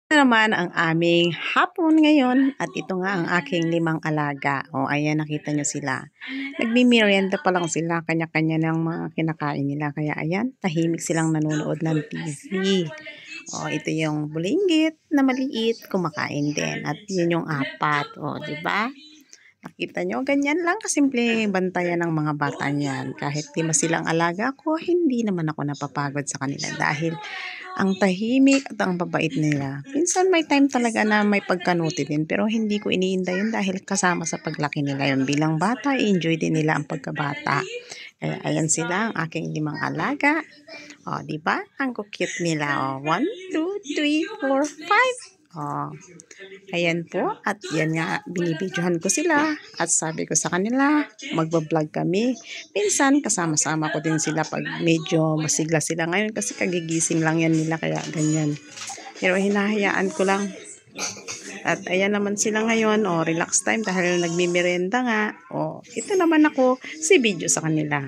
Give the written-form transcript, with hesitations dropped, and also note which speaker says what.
Speaker 1: Naman ang aming hapon ngayon at ito nga ang aking 5 alaga. O ayan, nakita nyo sila. Nagmimerienda pa lang sila, kanya-kanya ng mga kinakain nila. Kaya ayan, tahimik silang nanonood ng TV. O ito yung bulinggit na maliit, kumakain din. At yun yung 4. O, di ba? Nakita nyo, ganyan lang kasimple bantayan ng mga bata niyan. Kahit 5 silang alaga ko, hindi naman ako napapagod sa kanila dahil ang tahimik at ang babait nila. Minsan may time talaga na may pagkanuti din pero hindi ko iniinda yun dahil kasama sa paglaki nila yun. Bilang bata, enjoy din nila ang pagkabata. Kaya ayan sila, ang aking 5 alaga. O, di ba? Ang cute nila. O, 1, 2, 3, 4, 5. Oh, ayan po. At yan nga, binibidyohan ko sila. At sabi ko sa kanila, magbablog kami. Minsan, kasama-sama ko din sila pag medyo masigla sila. Ngayon kasi kagigising lang yan nila, kaya ganyan. Pero hinahayaan ko lang. At ayan naman sila ngayon, relax time dahil nagmimerienda nga. Ito naman ako, si video sa kanila.